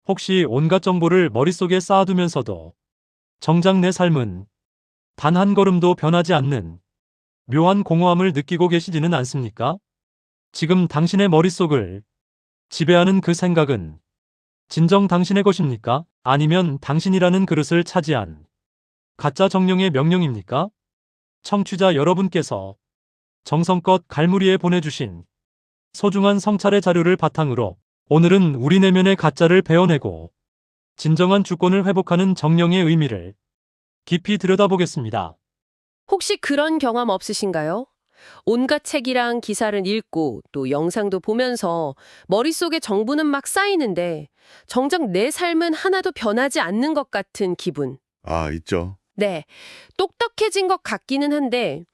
혹시 온갖 정보를 머릿속에 쌓아두면서도 정작 내 삶은 단 한 걸음도 변하지 않는 묘한 공허함을 느끼고 계시지는 않습니까? 지금 당신의 머릿속을 지배하는 그 생각은 진정 당신의 것입니까? 아니면 당신이라는 그릇을 차지한 가짜 정령의 명령입니까? 청취자 여러분께서 정성껏 갈무리에 보내주신 소중한 성찰의 자료를 바탕으로 오늘은 우리 내면의 가짜를 베어내고 진정한 주권을 회복하는 정령의 의미를 깊이 들여다보겠습니다. 혹시 그런 경험 없으신가요? 온갖 책이랑 기사를 읽고 또 영상도 보면서 머릿속에 정보는 막 쌓이는데 정작 내 삶은 하나도 변하지 않는 것 같은 기분. 아, 있죠. 네, 똑똑해진 것 같기는 한데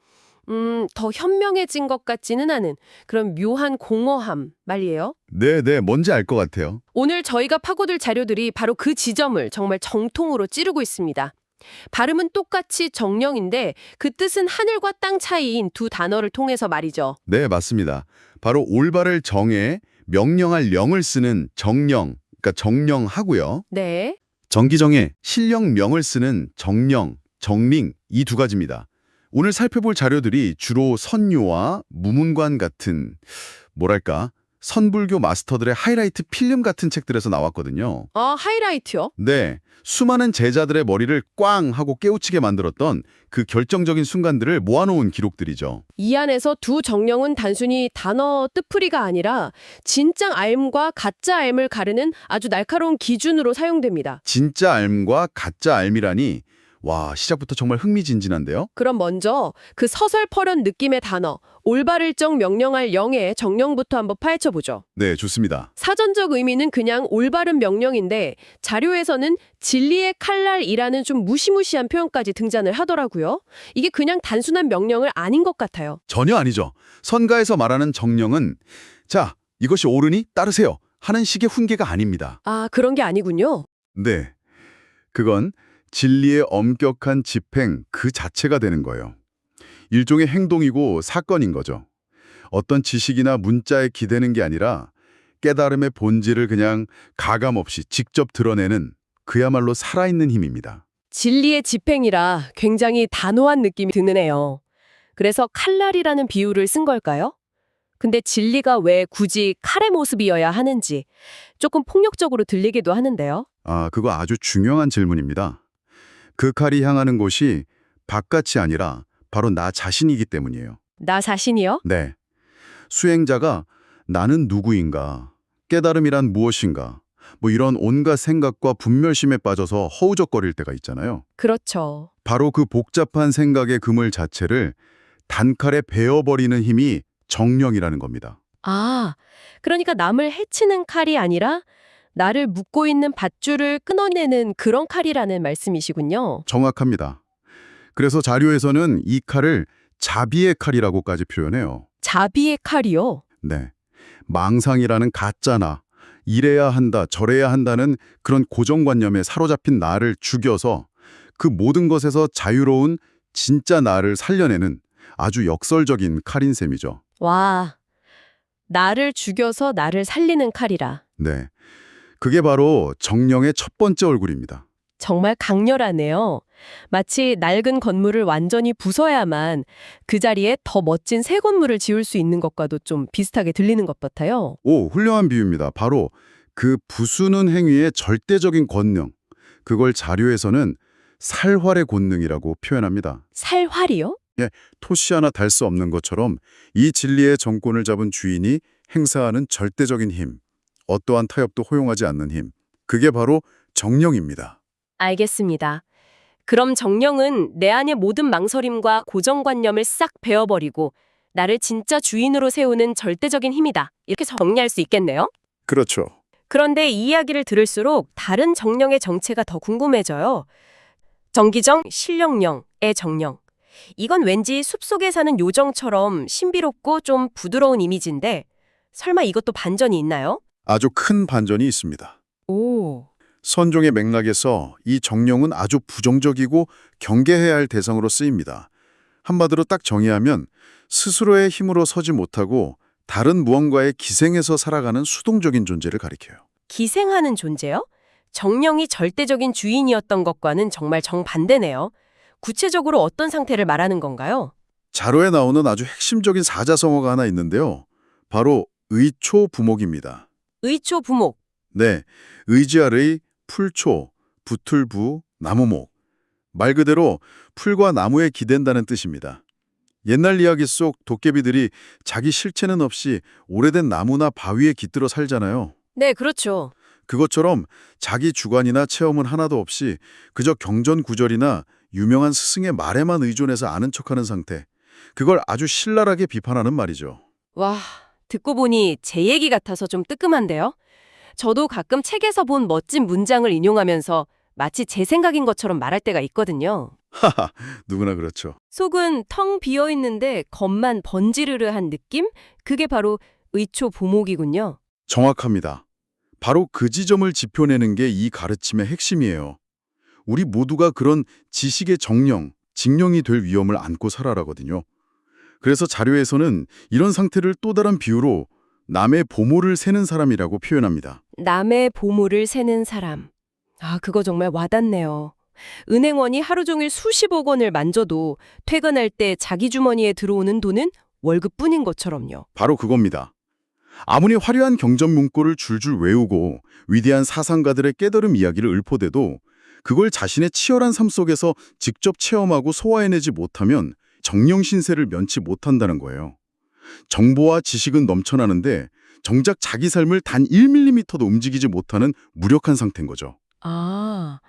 더 현명해진 것 같지는 않은 그런 묘한 공허함 말이에요. 네, 뭔지 알 것 같아요. 오늘 저희가 파고들 자료들이 바로 그 지점을 정말 정통으로 찌르고 있습니다. 발음은 똑같이 정령인데 그 뜻은 하늘과 땅 차이인 두 단어를 통해서 말이죠. 네, 맞습니다. 바로 올바를 정해 명령할 영을 쓰는 정령, 그러니까 정령하고요. 네. 정기정에 실령명을 쓰는 정령, 정링 이 두 가지입니다. 오늘 살펴볼 자료들이 주로 선요와 무문관 같은 뭐랄까 선불교 마스터들의 하이라이트 필름 같은 책들에서 나왔거든요. 아, 하이라이트요? 네, 수많은 제자들의 머리를 꽝 하고 깨우치게 만들었던 그 결정적인 순간들을 모아놓은 기록들이죠. 이 안에서 두 정령은 단순히 단어 뜻풀이가 아니라 진짜 알과 가짜 알을 가르는 아주 날카로운 기준으로 사용됩니다. 진짜 알과 가짜 알미라니 와, 시작부터 정말 흥미진진한데요? 그럼 먼저 그 서설퍼런 느낌의 단어, 올바를 정 명령할 영의 정령부터 한번 파헤쳐보죠. 네, 좋습니다. 사전적 의미는 그냥 올바른 명령인데 자료에서는 진리의 칼날이라는 좀 무시무시한 표현까지 등장을 하더라고요. 이게 그냥 단순한 명령을 아닌 것 같아요. 전혀 아니죠. 선가에서 말하는 정령은 자, 이것이 옳으니 따르세요 하는 식의 훈계가 아닙니다. 아, 그런 게 아니군요. 네, 그건 진리의 엄격한 집행 그 자체가 되는 거예요. 일종의 행동이고 사건인 거죠. 어떤 지식이나 문자에 기대는 게 아니라 깨달음의 본질을 그냥 가감없이 직접 드러내는 그야말로 살아있는 힘입니다. 진리의 집행이라 굉장히 단호한 느낌이 드네요. 그래서 칼날이라는 비유를 쓴 걸까요? 근데 진리가 왜 굳이 칼의 모습이어야 하는지 조금 폭력적으로 들리기도 하는데요. 아, 그거 아주 중요한 질문입니다. 그 칼이 향하는 곳이 바깥이 아니라 바로 나 자신이기 때문이에요. 나 자신이요? 네. 수행자가 나는 누구인가, 깨달음이란 무엇인가, 뭐 이런 온갖 생각과 분별심에 빠져서 허우적거릴 때가 있잖아요. 그렇죠. 바로 그 복잡한 생각의 그물 자체를 단칼에 베어버리는 힘이 정령이라는 겁니다. 아, 그러니까 남을 해치는 칼이 아니라 나를 묶고 있는 밧줄을 끊어내는 그런 칼이라는 말씀이시군요. 정확합니다. 그래서 자료에서는 이 칼을 자비의 칼이라고까지 표현해요. 자비의 칼이요? 네. 망상이라는 가짜나 이래야 한다, 저래야 한다는 그런 고정관념에 사로잡힌 나를 죽여서 그 모든 것에서 자유로운 진짜 나를 살려내는 아주 역설적인 칼인 셈이죠. 와, 나를 죽여서 나를 살리는 칼이라. 네. 그게 바로 정령의 첫 번째 얼굴입니다. 정말 강렬하네요. 마치 낡은 건물을 완전히 부숴야만 그 자리에 더 멋진 새 건물을 지을 수 있는 것과도 좀 비슷하게 들리는 것 같아요. 오, 훌륭한 비유입니다. 바로 그 부수는 행위의 절대적인 권능, 그걸 자료에서는 살활의 권능이라고 표현합니다. 살활이요? 예, 토시 하나 달 수 없는 것처럼 이 진리의 정권을 잡은 주인이 행사하는 절대적인 힘, 어떠한 타협도 허용하지 않는 힘, 그게 바로 정령입니다. 알겠습니다. 그럼 정령은 내 안의 모든 망설임과 고정관념을 싹 베어버리고 나를 진짜 주인으로 세우는 절대적인 힘이다. 이렇게 정리할 수 있겠네요? 그렇죠. 그런데 이 이야기를 들을수록 다른 정령의 정체가 더 궁금해져요. 정기정, 실령령의 정령. 이건 왠지 숲속에 사는 요정처럼 신비롭고 좀 부드러운 이미지인데 설마 이것도 반전이 있나요? 아주 큰 반전이 있습니다. 오, 선종의 맥락에서 이 정령은 아주 부정적이고 경계해야 할 대상으로 쓰입니다. 한마디로 딱 정의하면 스스로의 힘으로 서지 못하고 다른 무언가에 기생해서 살아가는 수동적인 존재를 가리켜요. 기생하는 존재요? 정령이 절대적인 주인이었던 것과는 정말 정반대네요. 구체적으로 어떤 상태를 말하는 건가요? 자료에 나오는 아주 핵심적인 사자성어가 하나 있는데요. 바로 의초부목입니다. 의초부목. 네, 의지할 의, 풀초, 붙을부, 나무목. 말 그대로 풀과 나무에 기댄다는 뜻입니다. 옛날 이야기 속 도깨비들이 자기 실체는 없이 오래된 나무나 바위에 깃들어 살잖아요. 네, 그렇죠. 그것처럼 자기 주관이나 체험은 하나도 없이 그저 경전구절이나 유명한 스승의 말에만 의존해서 아는 척하는 상태. 그걸 아주 신랄하게 비판하는 말이죠. 와, 듣고 보니 제 얘기 같아서 좀 뜨끔한데요? 저도 가끔 책에서 본 멋진 문장을 인용하면서 마치 제 생각인 것처럼 말할 때가 있거든요. 하하, 누구나 그렇죠. 속은 텅 비어 있는데 겉만 번지르르한 느낌? 그게 바로 의초부목이군요. 정확합니다. 바로 그 지점을 짚어내는 게 이 가르침의 핵심이에요. 우리 모두가 그런 지식의 정령, 직령이 될 위험을 안고 살아라거든요. 그래서 자료에서는 이런 상태를 또 다른 비유로 남의 보물을 세는 사람이라고 표현합니다. 남의 보물을 세는 사람. 아, 그거 정말 와닿네요. 은행원이 하루 종일 수십억 원을 만져도 퇴근할 때 자기 주머니에 들어오는 돈은 월급뿐인 것처럼요. 바로 그겁니다. 아무리 화려한 경전 문구를 줄줄 외우고 위대한 사상가들의 깨달음 이야기를 읊어대도 그걸 자신의 치열한 삶 속에서 직접 체험하고 소화해내지 못하면 정령 신세를 면치 못한다는 거예요. 정보와 지식은 넘쳐나는데 정작 자기 삶을 단 1mm도 움직이지 못하는 무력한 상태인 거죠. 아,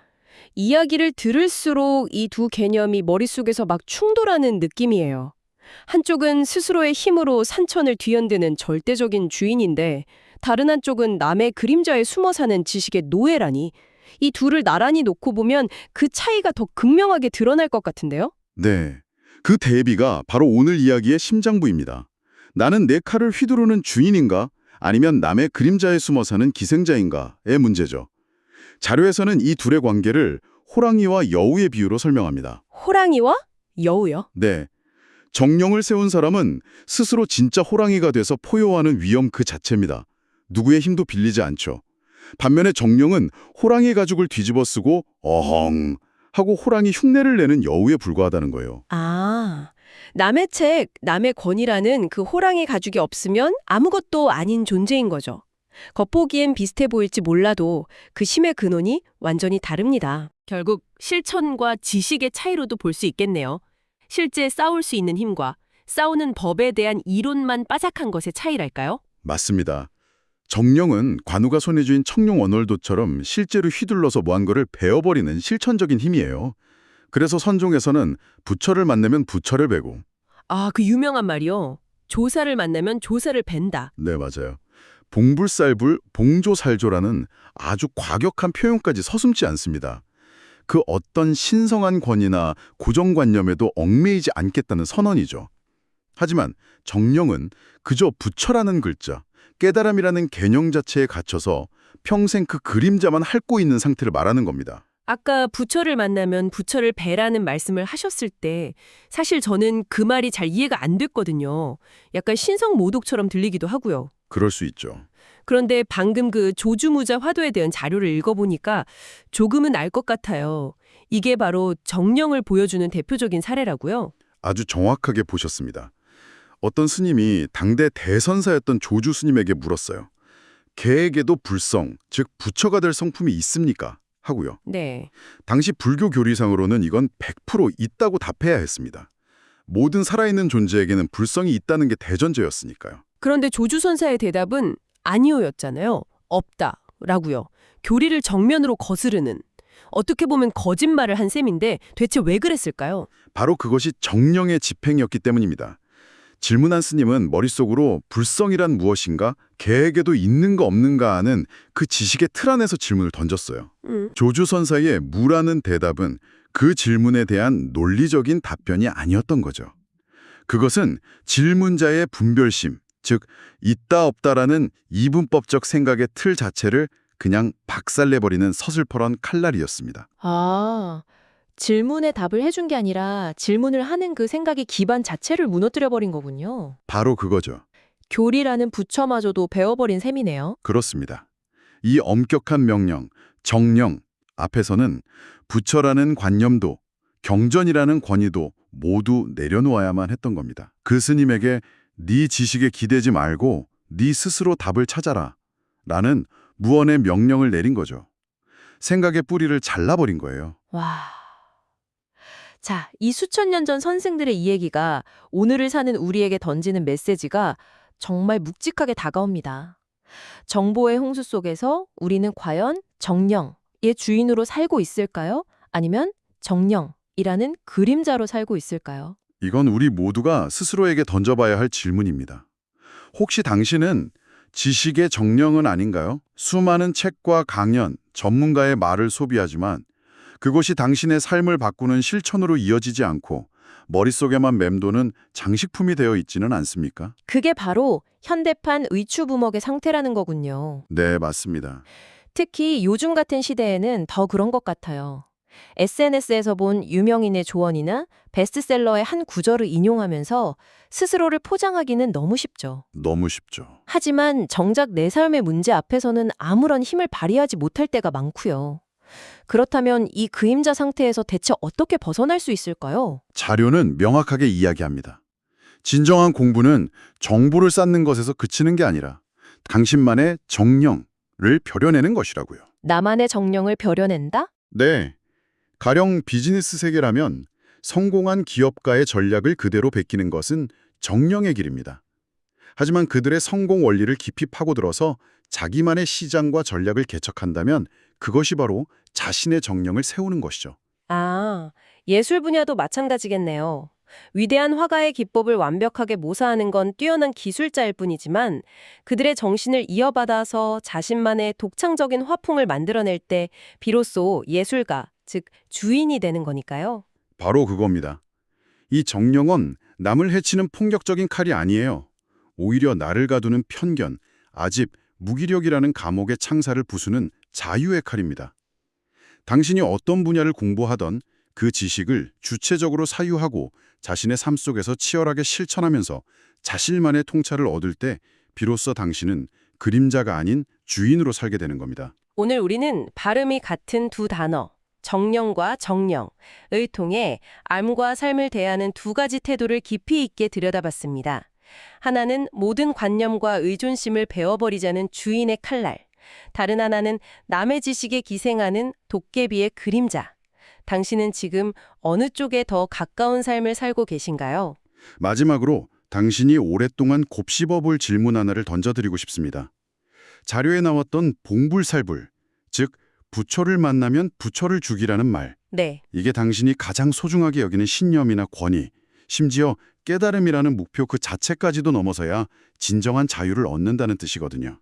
이야기를 들을수록 이 두 개념이 머릿속에서 막 충돌하는 느낌이에요. 한쪽은 스스로의 힘으로 산천을 뒤흔드는 절대적인 주인인데 다른 한쪽은 남의 그림자에 숨어 사는 지식의 노예라니 이 둘을 나란히 놓고 보면 그 차이가 더 극명하게 드러날 것 같은데요? 네, 그 대비가 바로 오늘 이야기의 심장부입니다. 나는 내 칼을 휘두르는 주인인가? 아니면 남의 그림자에 숨어 사는 기생자인가의 문제죠. 자료에서는 이 둘의 관계를 호랑이와 여우의 비유로 설명합니다. 호랑이와 여우요? 네, 정령을 세운 사람은 스스로 진짜 호랑이가 돼서 포효하는 위험 그 자체입니다. 누구의 힘도 빌리지 않죠. 반면에 정령은 호랑이 가죽을 뒤집어 쓰고 어헝 하고 호랑이 흉내를 내는 여우에 불과하다는 거예요. 아, 남의 책, 남의 권위라는 그 호랑이 가죽이 없으면 아무것도 아닌 존재인 거죠. 겉보기엔 비슷해 보일지 몰라도 그 힘의 근원이 완전히 다릅니다. 결국 실천과 지식의 차이로도 볼 수 있겠네요. 실제 싸울 수 있는 힘과 싸우는 법에 대한 이론만 빠삭한 것의 차이랄까요? 맞습니다. 정령은 관우가 손에 쥔 청룡 언월도처럼 실제로 휘둘러서 무한거를 베어버리는 실천적인 힘이에요. 그래서 선종에서는 부처를 만나면 부처를 베고. 아, 그 유명한 말이요. 조사를 만나면 조사를 벤다. 네, 맞아요. 봉불살불, 봉조살조라는 아주 과격한 표현까지 서슴지 않습니다. 그 어떤 신성한 권위나 고정관념에도 얽매이지 않겠다는 선언이죠. 하지만 정령은 그저 부처라는 글자, 깨달음이라는 개념 자체에 갇혀서 평생 그 그림자만 핥고 있는 상태를 말하는 겁니다. 아까 부처를 만나면 부처를 뵈라는 말씀을 하셨을 때 사실 저는 그 말이 잘 이해가 안 됐거든요. 약간 신성모독처럼 들리기도 하고요. 그럴 수 있죠. 그런데 방금 그 조주무자 화도에 대한 자료를 읽어보니까 조금은 알 것 같아요. 이게 바로 정령을 보여주는 대표적인 사례라고요. 아주 정확하게 보셨습니다. 어떤 스님이 당대 대선사였던 조주 스님에게 물었어요. 개에게도 불성, 즉 부처가 될 성품이 있습니까? 하고요. 네. 당시 불교 교리상으로는 이건 100% 있다고 답해야 했습니다. 모든 살아있는 존재에게는 불성이 있다는 게 대전제였으니까요. 그런데 조주선사의 대답은 아니오였잖아요. 없다라고요. 교리를 정면으로 거스르는. 어떻게 보면 거짓말을 한 셈인데 대체 왜 그랬을까요? 바로 그것이 정령의 집행이었기 때문입니다. 질문한 스님은 머릿속으로 불성이란 무엇인가, 개에게도 있는가 없는가 하는 그 지식의 틀 안에서 질문을 던졌어요. 조주선사의 무라는 대답은 그 질문에 대한 논리적인 답변이 아니었던 거죠. 그것은 질문자의 분별심, 즉 있다 없다라는 이분법적 생각의 틀 자체를 그냥 박살내버리는 서슬퍼런 칼날이었습니다. 아, 질문에 답을 해준 게 아니라 질문을 하는 그 생각의 기반 자체를 무너뜨려버린 거군요. 바로 그거죠. 교리라는 부처마저도 배워버린 셈이네요. 그렇습니다. 이 엄격한 명령, 정령 앞에서는 부처라는 관념도 경전이라는 권위도 모두 내려놓아야만 했던 겁니다. 그 스님에게 네 지식에 기대지 말고 네 스스로 답을 찾아라 라는 무언의 명령을 내린 거죠. 생각의 뿌리를 잘라버린 거예요. 와. 자, 이 수천 년 전 선생들의 이 얘기가 오늘을 사는 우리에게 던지는 메시지가 정말 묵직하게 다가옵니다. 정보의 홍수 속에서 우리는 과연 정령의 주인으로 살고 있을까요? 아니면 정령이라는 그림자로 살고 있을까요? 이건 우리 모두가 스스로에게 던져봐야 할 질문입니다. 혹시 당신은 지식의 정령은 아닌가요? 수많은 책과 강연, 전문가의 말을 소비하지만 그것이 당신의 삶을 바꾸는 실천으로 이어지지 않고 머릿속에만 맴도는 장식품이 되어 있지는 않습니까? 그게 바로 현대판 의추부먹의 상태라는 거군요. 네, 맞습니다. 특히 요즘 같은 시대에는 더 그런 것 같아요. SNS에서 본 유명인의 조언이나 베스트셀러의 한 구절을 인용하면서 스스로를 포장하기는 너무 쉽죠. 너무 쉽죠. 하지만 정작 내 삶의 문제 앞에서는 아무런 힘을 발휘하지 못할 때가 많고요. 그렇다면 이 그림자 상태에서 대체 어떻게 벗어날 수 있을까요? 자료는 명확하게 이야기합니다. 진정한 공부는 정보를 쌓는 것에서 그치는 게 아니라 당신만의 정령을 벼려내는 것이라고요. 나만의 정령을 벼려낸다? 네. 가령 비즈니스 세계라면 성공한 기업가의 전략을 그대로 베끼는 것은 정령의 길입니다. 하지만 그들의 성공 원리를 깊이 파고들어서 자기만의 시장과 전략을 개척한다면 그것이 바로 자신의 정령을 세우는 것이죠. 아, 예술 분야도 마찬가지겠네요. 위대한 화가의 기법을 완벽하게 모사하는 건 뛰어난 기술자일 뿐이지만 그들의 정신을 이어받아서 자신만의 독창적인 화풍을 만들어낼 때 비로소 예술가, 즉 주인이 되는 거니까요. 바로 그겁니다. 이 정령은 남을 해치는 폭력적인 칼이 아니에요. 오히려 나를 가두는 편견, 아집, 무기력이라는 감옥의 창살을 부수는 자유의 칼입니다. 당신이 어떤 분야를 공부하던 그 지식을 주체적으로 사유하고 자신의 삶 속에서 치열하게 실천하면서 자신만의 통찰을 얻을 때 비로소 당신은 그림자가 아닌 주인으로 살게 되는 겁니다. 오늘 우리는 발음이 같은 두 단어, 정령과 정령을 통해 삶과 삶을 대하는 두 가지 태도를 깊이 있게 들여다봤습니다. 하나는 모든 관념과 의존심을 베어버리자는 주인의 칼날, 다른 하나는 남의 지식에 기생하는 도깨비의 그림자. 당신은 지금 어느 쪽에 더 가까운 삶을 살고 계신가요? 마지막으로 당신이 오랫동안 곱씹어 볼 질문 하나를 던져드리고 싶습니다. 자료에 나왔던 봉불살불, 즉 부처를 만나면 부처를 죽이라는 말. 네. 이게 당신이 가장 소중하게 여기는 신념이나 권위, 심지어 깨달음이라는 목표 그 자체까지도 넘어서야 진정한 자유를 얻는다는 뜻이거든요.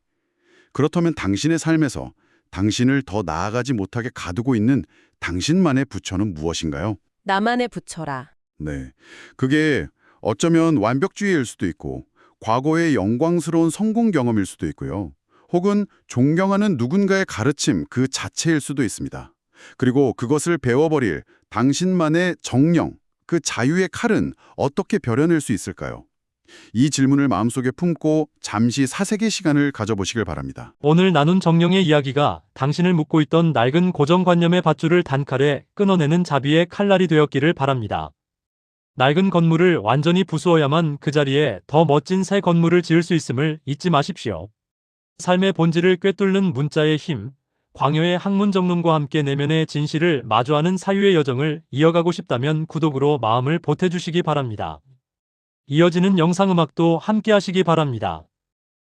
그렇다면 당신의 삶에서 당신을 더 나아가지 못하게 가두고 있는 당신만의 부처는 무엇인가요? 나만의 부처라. 네, 그게 어쩌면 완벽주의일 수도 있고 과거의 영광스러운 성공 경험일 수도 있고요. 혹은 존경하는 누군가의 가르침 그 자체일 수도 있습니다. 그리고 그것을 배워버릴 당신만의 정령, 그 자유의 칼은 어떻게 벼려낼 수 있을까요? 이 질문을 마음속에 품고 잠시 사색의 시간을 가져보시길 바랍니다. 오늘 나눈 정령의 이야기가 당신을 묶고 있던 낡은 고정관념의 밧줄을 단칼에 끊어내는 자비의 칼날이 되었기를 바랍니다. 낡은 건물을 완전히 부수어야만 그 자리에 더 멋진 새 건물을 지을 수 있음을 잊지 마십시오. 삶의 본질을 꿰뚫는 문자의 힘, 광요의 학문정론과 함께 내면의 진실을 마주하는 사유의 여정을 이어가고 싶다면 구독으로 마음을 보태주시기 바랍니다. 이어지는 영상음악도 함께 하시기 바랍니다.